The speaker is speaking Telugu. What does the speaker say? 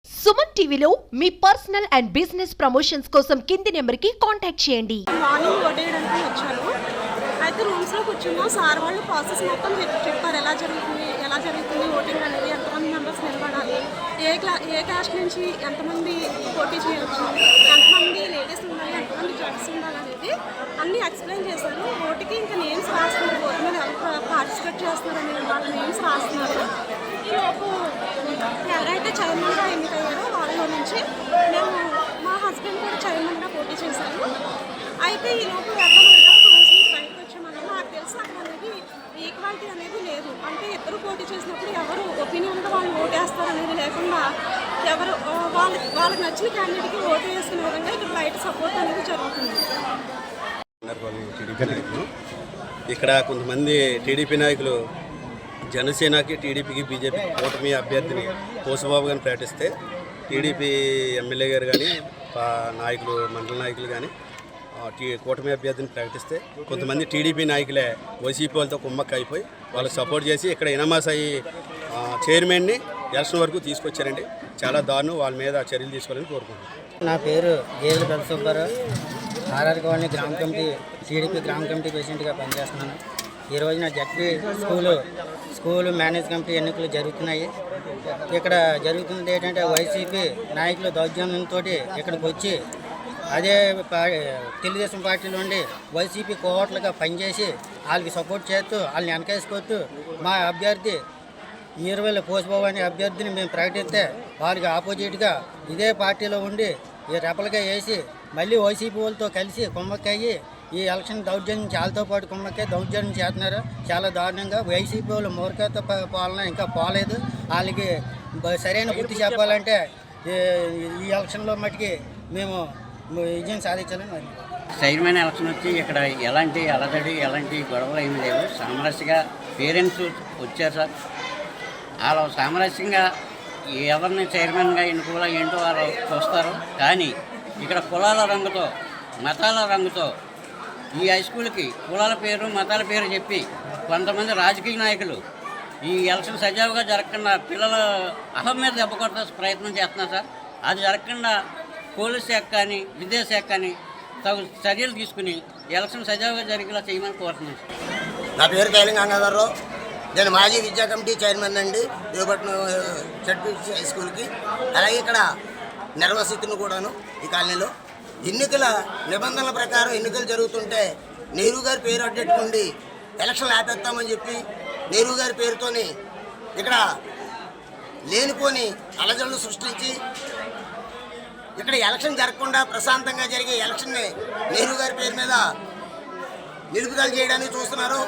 సుమన్ టీవీలో మీ పర్సనల్ అండ్ బిజినెస్ ప్రమోషన్స్ కోసం కింది నెంబర్కి కాంటాక్ట్ చేయండి. మార్నింగ్ ఓటేయడానికి వచ్చాను. అయితే రూమ్స్లో కూర్చున్నాం. సార్ వాళ్ళు ప్రాసెస్ మొత్తం చెప్పారు ఎలా జరుగుతుంది ఓటింగ్ అనేది, ఎంతమంది మెంబర్స్ నిలబడాలి, ఏ క్యాస్ట్ నుంచి ఎంతమంది పోటీ చేయవచ్చు, ఎంతమంది లేడీస్ ఉండాలి, ఎంతమంది జెంట్స్ ఉండాలి అనేది అన్నీ ఎక్స్ప్లెయిన్ చేశారు. ఓటుకి ఇంకా నేమ్స్ రాస్తున్నారు, ఓటు మీద ఎవరు పార్టిసిపేట్ చేస్తున్నారు అనే వాళ్ళ నేమ్స్ రాస్తున్నారు. ఈలోపు ఎవరైతే చైర్మన్గా ఎన్నికయ్యారో వాళ్ళలో నుంచి మేము మా హస్బెండ్ కూడా చైర్మన్గా పోటీ చేశారు. అయితే ఈలోపు బయటకు వచ్చామన్నా నాకు తెలిసి అక్కడ అనేది ఈక్వాలిటీ అనేది లేదు. అంటే ఇద్దరు పోటీ చేసినప్పుడు ఎవరు ఒపీనియన్గా వాళ్ళు ఓటేస్తారు అనేది లేకుండా ఎవరు వాళ్ళకి నచ్చిన క్యాండిడేట్కి ఓటు వేసుకునే విధంగా ఇక్కడ బయట సపోర్ట్ అనేది జరుగుతుంది. ఇక్కడ కొంతమంది టీడీపీ నాయకులు జనసేనకి, టీడీపీకి, బీజేపీకి కూటమి అభ్యర్థిని కోసబాబు గారిని ప్రకటిస్తే టీడీపీ ఎమ్మెల్యే గారు కానీ నాయకులు, మండల నాయకులు కానీ కూటమి అభ్యర్థిని ప్రకటిస్తే కొంతమంది టీడీపీ నాయకులే వైసీపీ వాళ్ళతో కుమ్మక్క అయిపోయి వాళ్ళకి సపోర్ట్ చేసి ఇక్కడ ఇనమాసాయి చైర్మన్ని ఎలక్షన్ వరకు తీసుకొచ్చారండి. చాలా దారుణం. వాళ్ళ మీద చర్యలు తీసుకోవాలని కోరుకుంటున్నాను. నా పేరు గేదెల పెద్దసుబ్బారావు. ఆర్ఆర్ కాలనీ గ్రామ కమిటీ, టీడీపీ గ్రామ కమిటీ ప్రెసిడెంట్గా పనిచేస్తున్నాను. ఈ రోజున జడ్పీ స్కూలు మేనేజ్ కమిటీ ఎన్నికలు జరుగుతున్నాయి. ఇక్కడ జరుగుతున్నది ఏంటంటే వైసీపీ నాయకులు దౌర్జన్యంతో ఇక్కడికి వచ్చి అదే తెలుగుదేశం పార్టీ నుండి వైసీపీ కోవట్లుగా పనిచేసి వాళ్ళకి సపోర్ట్ చేస్తూ వాళ్ళని వెనకేసుకొస్తూ మా అభ్యర్థి ఈరవేల పోసిబాబు అనే అభ్యర్థిని మేము ప్రకటిస్తే వాళ్ళకి ఆపోజిట్గా ఇదే పార్టీలో ఉండి ఈ రెపలుగా వేసి మళ్ళీ వైసీపీ వాళ్ళతో కలిసి కుమ్మక్కయ్యి ఈ ఎలక్షన్ దౌర్జన్యం చాలాతో పాటు కుమ్మక్కే దౌర్జన్యం చేస్తున్నారు. చాలా దారుణంగా వైసీపీ వాళ్ళు మూర్ఖత పాలన ఇంకా పోలేదు. వాళ్ళకి సరైన బుద్ధి చెప్పాలంటే ఈ ఎలక్షన్లో మటుకి మేము విజయం సాధించాలని మరి. చైర్మన్ ఎలక్షన్ వచ్చి ఇక్కడ ఎలాంటి అలజడి, ఎలాంటి గొడవలు ఏమీ లేవు. సామరస్యంగా పేరెంట్స్ వచ్చారు సార్. వాళ్ళు సామరస్యంగా ఎవరిని చైర్మన్గా ఎన్నుకోవాలో ఏంటో వాళ్ళు చూస్తారు. కానీ ఇక్కడ కులాల రంగుతో, మతాల రంగుతో ఈ హై స్కూల్కి కులాల పేరు, మతాల పేరు చెప్పి కొంతమంది రాజకీయ నాయకులు ఈ ఎలక్షన్ సజావుగా జరగకుండా పిల్లల అహం మీద దెబ్బ కొట్టే ప్రయత్నం చేస్తున్నారు సార్. అది జరగకుండా పోలీస్ శాఖ కానీ, విద్యాశాఖ కానీ తగు చర్యలు తీసుకుని ఎలక్షన్ సజావుగా జరిగేలా చేయమని కోరుతున్నాను సార్. నా పేరు కైలంగారావు. నేను మాజీ విద్యా కమిటీ చైర్మన్ అండి దేవపట్నం జడ్పీ హై స్కూల్కి. అలాగే ఇక్కడ నిర్వసితులు కూడాను ఈ కాలనీలో ఎన్నికల నిబంధనల ప్రకారం ఎన్నికలు జరుగుతుంటే నెహ్రూ గారి పేరు అడ్డెట్టుకుండి ఎలక్షన్లు ఆపేస్తామని చెప్పి నెహ్రూ గారి పేరుతోని ఇక్కడ లేనిపోని అలజడులు సృష్టించి ఇక్కడ ఎలక్షన్ జరగకుండా ప్రశాంతంగా జరిగే ఎలక్షన్ని నెహ్రూ గారి పేరు మీద నిలుపుదల చేయడానికి చూస్తున్నారు.